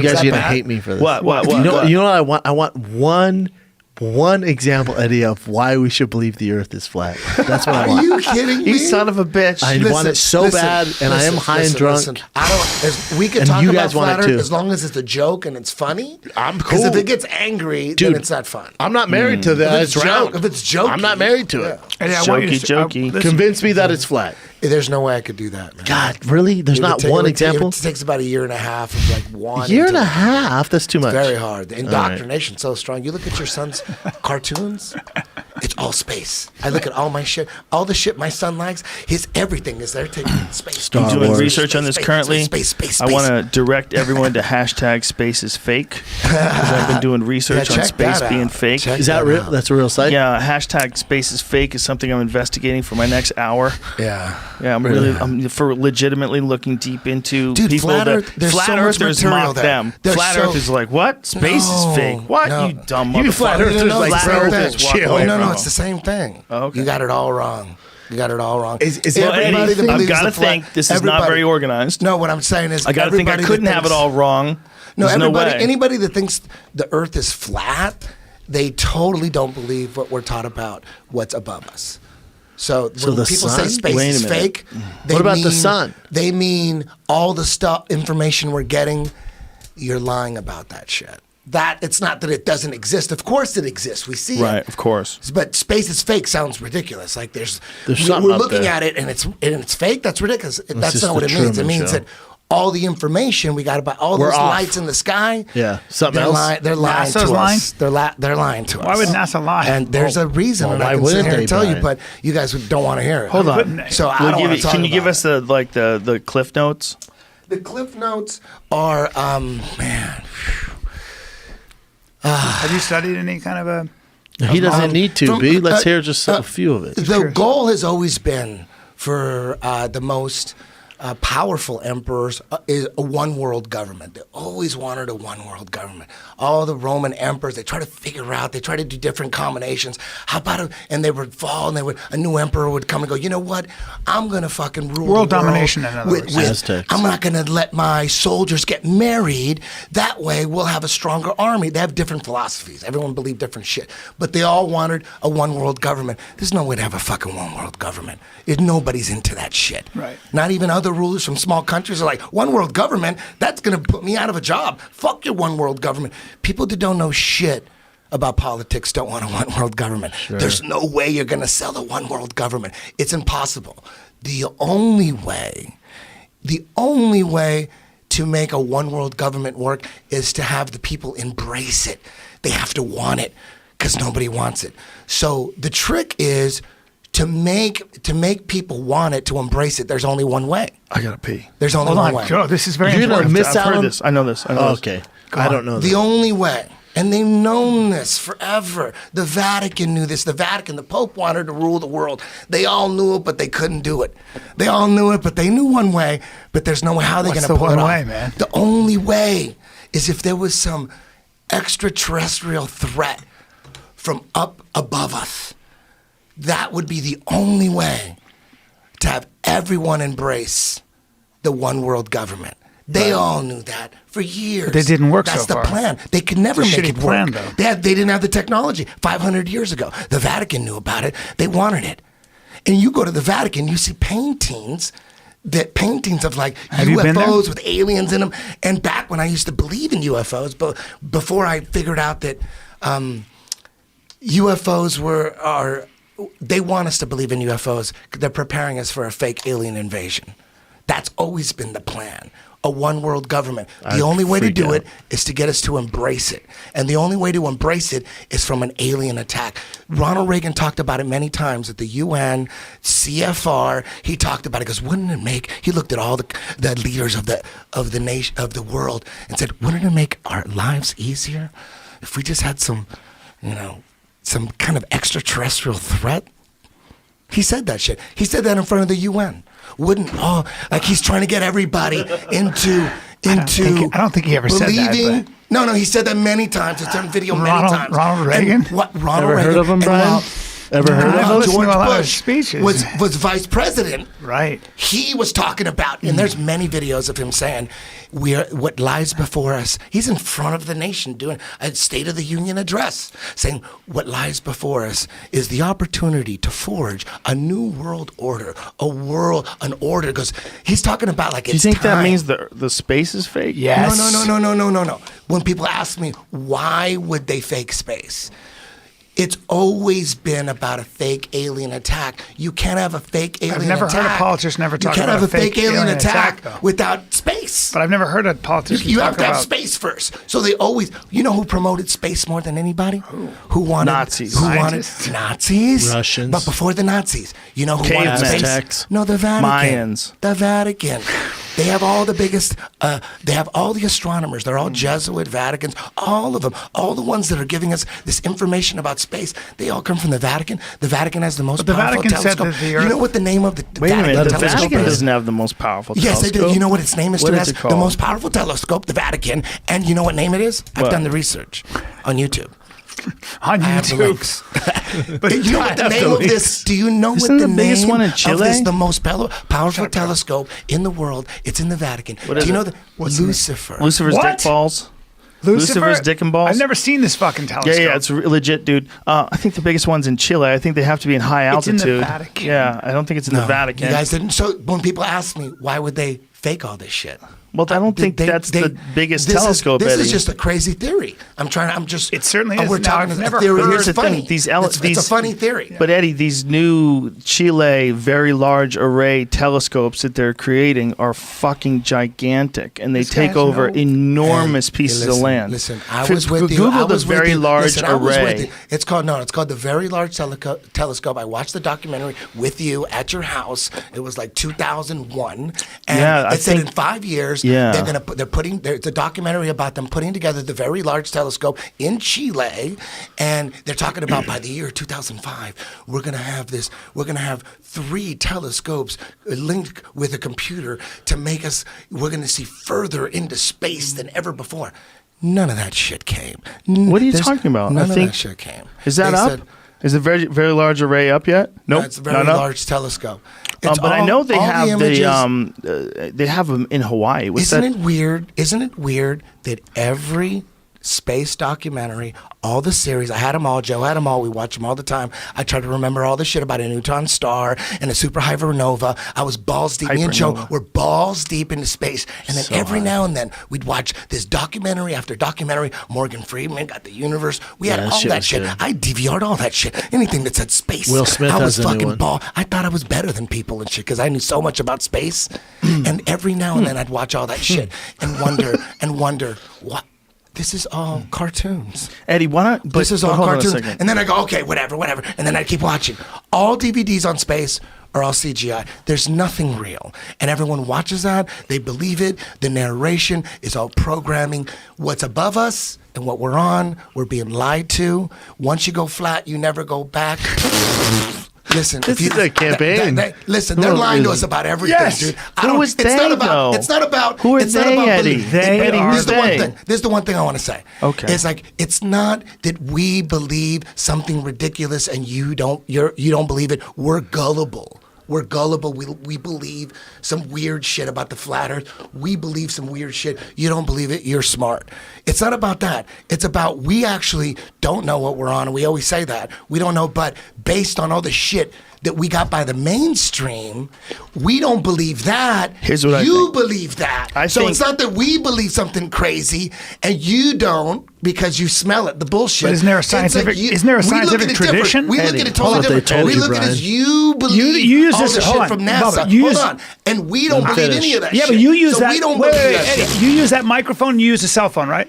guys are gonna hate me for this. What? You know what I want? I want one example, Eddie, of why we should believe the Earth is flat. That's what I want. Are you kidding me? You son of a bitch. I want it so bad, and I am high and drunk. I don't. We can And talk you about guys want flat it Earth too. as long as it's a joke and it's funny. I'm Because cool. if it gets angry, Dude, then it's not fun. I'm not married to that. If it's jokey, I'm not married to it. Eddie, I want you to Jokey. Convince me that it's flat. There's no way I could do that, man. God, really? There's not one example? It takes about a year and a half of like one. Year and a half? That's too much. Very hard. The indoctrination's so strong. You look at your son's cartoons, it's all space. I look at all my shit, all the shit my son likes, his everything is there taking space. I'm doing Wars. research on this currently. Space. I want to direct everyone to hashtag space is fake. Because I've been doing research on check space that being out. fake. Check Is that that real? out. That's a real site? Yeah, hashtag space is fake is something I'm investigating for my next hour. Yeah. Yeah, I'm for legitimately looking deep into Dude, people flat that Earth, there's flat so much earthers material mock there. them. There's Flat so- Earth is like, what? Space No, is fake. What? no. You dumb You mean flat motherfucker. earthers like it's the flat same earthers thing. chill. No, it's the same thing. Okay. You got it all wrong. You got it all wrong. Is Well, everybody Eddie, that I've believes got to the flat- think this is not everybody- very organized. No, what I'm saying is I got to think I everybody that couldn't have it thinks- all wrong. No, There's everybody, no way. anybody that thinks the Earth is flat, they totally don't believe what we're taught about what's above us. So when the people sun? say space Wait a is minute. fake, they What about the mean- sun? They mean all the stuff, information we're getting. You're lying about that shit. That it's not that it doesn't exist. Of course it exists. We see Right, it. of course. But space is fake sounds ridiculous. Like there's something we're up looking there. at it and it's fake. That's ridiculous. That's just not what the it means. It Truman means Show. that all the information we got about all We're those off. lights in the sky. Yeah, something they're else? they're lying NASA's to lying? us. They're lying to us. Why would NASA lie? And there's a reason, well, and why I can sit wouldn't here they, and tell you, Brian? but you guys don't want to hear it. Hold on. Wouldn't they? So I We'll don't give want you- to talk can you give about us the cliff notes? the Cliff Notes are man. Have you studied any kind of a? He doesn't need to from- be. Let's hear just a few of it. The goal has always been for the most powerful emperors is a one world government. They always wanted a one world government. All the Roman emperors, they try to figure out, they try to do different combinations. How about and they would fall, and a new emperor would come and go, you know what? I'm going to fucking rule World the world domination, in other words. Aztecs. I'm not going to let my soldiers get married. That way we'll have a stronger army. They have different philosophies. Everyone believed different shit. But they all wanted a one world government. There's no way to have a fucking one world government. Nobody's into that shit. Right. Not even other rulers from small countries are like, one world government, that's going to put me out of a job. Fuck your one world government. People that don't know shit about politics don't want a one world government. There's no way you're going to sell a one world government. It's impossible. The only way to make a one world government work is to have the people embrace it. They have to want it because nobody wants it. So the trick is to make people want it, to embrace it. There's only one way. I gotta pee. There's only Hold one on, way. Joe. This is very You're gonna important. miss I've out heard on this. I know this. I know this. Okay, I don't know. The That. only way, and they've known this forever. The Vatican knew this. The Vatican, the Pope wanted to rule the world. They all knew it, but they couldn't do it. They all knew it, but they knew one way, but there's no way how they're What's going to the pull it one off. way, man? The only way is if there was some extraterrestrial threat from up above us. That would be the only way to have everyone embrace the one world government. They all knew that for years. But it didn't work That's so far. the plan. They could never It's a make shitty it plan, work. though. They didn't have the technology 500 years ago. The Vatican knew about it. They wanted it. And you go to the Vatican, you see paintings of like Have you been there? UFOs with aliens in them. And back when I used to believe in UFOs, but before I figured out that UFOs they want us to believe in UFOs. They're preparing us for a fake alien invasion. That's always been the plan. A one world government. The only way to do it is to get us to embrace it. And the only way to embrace it is from an alien attack. Ronald Reagan talked about it many times at the UN, CFR. He talked about it because wouldn't it make, he looked at all the leaders of the nation, of the world, and said, wouldn't it make our lives easier if we just had some kind of extraterrestrial threat? He said that shit. He said that in front of the UN. Like he's trying to get everybody into I don't think he ever said that, believing. but- No, he said that many times. It's on video many times. Ronald Reagan? And Ronald Ever Reagan. heard of him, and Brian? Ever heard I've of listened to George a lot of Bush speeches. was vice president. Right. He was talking about, and there's many videos of him saying, what lies before us. He's in front of the nation doing a State of the Union address, saying what lies before us is the opportunity to forge a new world order, an order. Because he's talking about like Do you it's think that time. means the space is fake? Yes. No. When people ask me why would they fake space, it's always been about a fake alien attack. You can't have a fake alien attack. I've never heard a politician ever talk You can't about have a fake alien attack though. without space. But I've never heard a politician You talk have to have about space first. So they always, you know who promoted space more than anybody? Who wanted Nazis. Who wanted Scientists. Nazis? Russians. But before the Nazis, you know who wanted Cavemen. space? Aztecs. No, the Vatican. Mayans. The Vatican. They have all the biggest. They have all the astronomers. They're all Jesuit Vaticans. All of them. All the ones that are giving us this information about space. They all come from the Vatican. The Vatican has the most But the powerful Vatican said telescope. that the You Earth- know what the name of the Wait a minute. The telescope Vatican is? doesn't have the most powerful Yes, they telescope. do. You know what its name is? What Stu? is it The called? most powerful telescope, the Vatican. And you know what name it is? I've What? done the research on YouTube. on I have the YouTube. links. But you know what the have name the of links. this? Do you know Isn't what the the biggest name one in of Chile? this? The most powerful telescope in the world. It's in the Vatican. What Do is you know it? the Lucifer? Lucifer's What? dick balls. Lucifer? Lucifer's dick and balls? I've never seen this fucking telescope. Yeah, it's legit, dude. I think the biggest one's in Chile. I think they have to be in high It's in altitude. the Vatican. Yeah, I don't think it's in the Vatican. You guys didn't. So when people ask me why would they fake all this shit? Well, I don't think that's the biggest telescope, This Eddie. is just a crazy theory. It certainly is. We're Now, talking I've a never theory. heard- Here's It's the funny. thing. It's a funny theory. But Eddie, these new Chile Very Large Array telescopes that they're creating are fucking gigantic, and they This take guy's over no- enormous pieces of Listen, land. Listen, I F- was with you. Google I was the with Very you. Large Listen, I was with Array. you. It's called the Very Large Telescope. I watched the documentary with you at your house. It was like 2001, and Yeah, I it said think- in 5 years Yeah. there's a documentary about them putting together the Very Large Telescope in Chile, and they're talking about by the year 2005 we're gonna have 3 telescopes linked with a computer to make us. We're gonna see further into space than ever before. None of that shit came. What are you There's- talking about? None I think of that shit came. is that They up? said, Is the Very Large Array up yet? Nope, It's a very not up. large telescope. It's But I all- know they all have images- they have them in Hawaii. What's Isn't that? it weird? Isn't it weird that every space documentary, all the series, I had them all, Joe had them all, we watch them all the time. I try to remember all the shit about a neutron star and a super hypernova. I was balls deep. Me and Joe Hypernova. were balls deep into space. And then So every high. now and then we'd watch this documentary after documentary. Morgan Freeman got the universe. We had Yeah, that all shit that was shit. good. I DVR'd all that shit. Anything that said space. Will Smith I was has a new fucking one. I thought I was better than people and shit because I knew so much about space. And every now and then I'd watch all that shit and wonder what. This is all cartoons. Eddie, why not? This is all hold on a cartoons. second. And then I go, okay, whatever. And then I keep watching. All DVDs on space are all CGI. There's nothing real. And everyone watches that. They believe it. The narration is all programming. What's above us and what we're on, we're being lied to. Once you go flat, you never go back. Listen, This is a campaign. Listen, they're Who lying to is- us about everything, Yes. dude. Who is they, though? It's not about. Who are it's not they, about Eddie? belief. They Eddie, are here's the one they. thing. This is the one thing I want to say. Okay. It's like it's not that we believe something ridiculous and you don't believe it. We're gullible. We're gullible. We believe some weird shit about the flat earth. We believe some weird shit. You don't believe it, you're smart. It's not about that. It's about we actually don't know what we're on, and we always say that. We don't know, but based on all the shit that we got by the mainstream, we don't believe that. Here's what I you think. believe that. I so think- it's not that we believe something crazy and you don't because you smell it, the bullshit. But isn't there a It's like scientific- you- isn't there a we look at scientific it different. tradition? We look Eddie, at it hold totally on. different. They told We you, look at it Brian. as you believe you use all this- the hold shit on. from Bubba, NASA. you Hold use- on. And we don't Let believe him any finish. of that Yeah, shit. but you use so that. we don't wait, believe wait, that Eddie, shit. you use that microphone. You use a cell phone, right?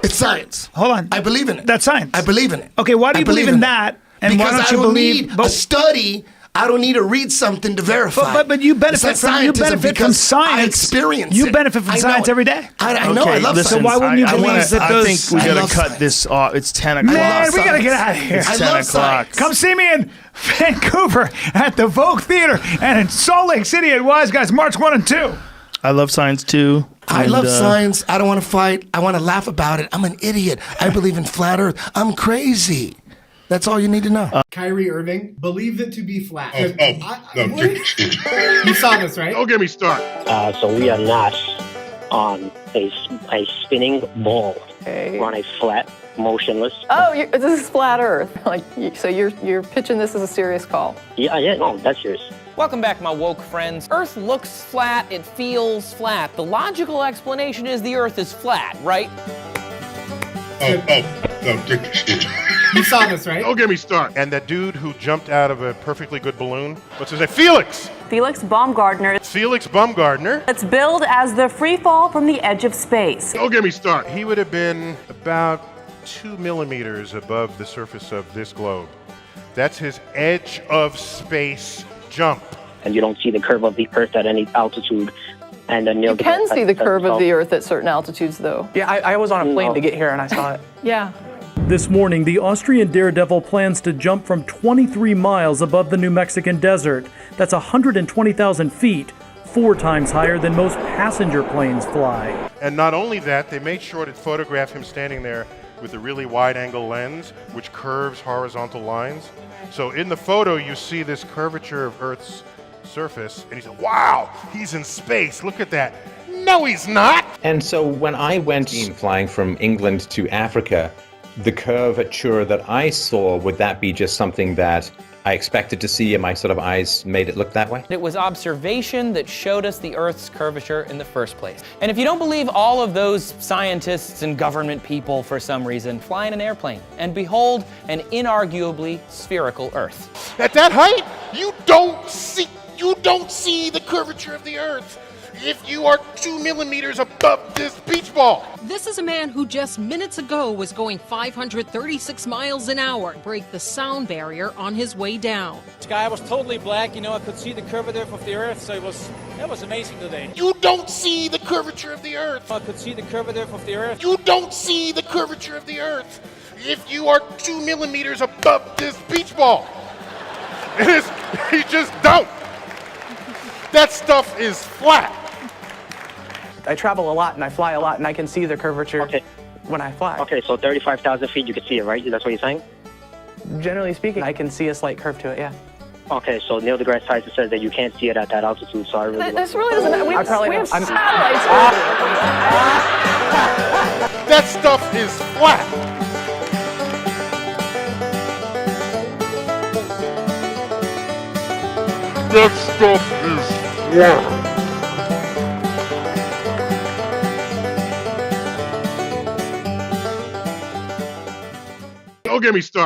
It's science. Hold on. I believe in it. That's science. I believe in it. Okay, why do I you believe in it. that? And why because don't I you don't believe- need but- a study. I don't need to read something to verify. But you It's benefit not from scientism because science. I experience You it. benefit from I know science it. every day. I know. I love listen, science. why wouldn't you I believe wanna- that I those- think we I gotta love cut science. this off. It's 10 o'clock. Man, we gotta science. get out of here. It's I 10 love o'clock. science. Come see me in Vancouver at the Vogue Theater and in Salt Lake City at Wise Guys, March 1 and 2. I love science too. I And, love science. I don't want to fight. I want to laugh about it. I'm an idiot. I believe in flat Earth. I'm crazy. That's all you need to know. Kyrie Irving believes it to be flat. No, You saw this, right? don't get me started. So we are not on a spinning ball. Okay. We're on a flat, motionless. Oh, this is flat Earth. So you're pitching this as a serious call. Yeah, no, that's yours. Welcome back, my woke friends. Earth looks flat, it feels flat. The logical explanation is the Earth is flat, right? You saw this, right? Don't get me started. And that dude who jumped out of a perfectly good balloon, what's his name? Felix! Felix Baumgartner. Felix Baumgartner. It's billed as the free fall from the edge of space. Don't get me started. He would have been about 2 millimeters above the surface of this globe. That's his edge of space jump. And you don't see the curve of the Earth at any altitude. And then You can see the curve of the Earth at certain altitudes, though. Yeah, I was on a plane to get here and I saw it. Yeah. This morning, the Austrian daredevil plans to jump from 23 miles above the New Mexican desert. That's 120,000 feet, 4 times higher than most passenger planes fly. And not only that, they made sure to photograph him standing there with a really wide-angle lens, which curves horizontal lines. So in the photo, you see this curvature of Earth's surface, and he said, wow, he's in space, look at that. No, he's not! And so when I went flying from England to Africa, the curvature that I saw, would that be just something that I expected to see and my sort of eyes made it look that way? It was observation that showed us the Earth's curvature in the first place. And if you don't believe all of those scientists and government people for some reason, fly in an airplane and behold an inarguably spherical Earth. At that height, you don't see the curvature of the Earth if you are 2 millimeters above this beach ball. This is a man who just minutes ago was going 536 miles an hour, break the sound barrier on his way down. The sky was totally black, I could see the curvature of the Earth, so it was amazing today. You don't see the curvature of the Earth. I could see the curvature of the Earth. You don't see the curvature of the Earth if you are 2 millimeters above this beach ball. You just don't. That stuff is flat. I travel a lot and I fly a lot and I can see the curvature when I fly. Okay, so 35,000 feet, you can see it, right? That's what you're saying? Generally speaking, I can see a slight curve to it, yeah. Okay, so Neil deGrasse Tyson says that you can't see it at that altitude, so I really... This really doesn't matter. We have satellites. That stuff is flat. That stuff is flat. Don't get me started.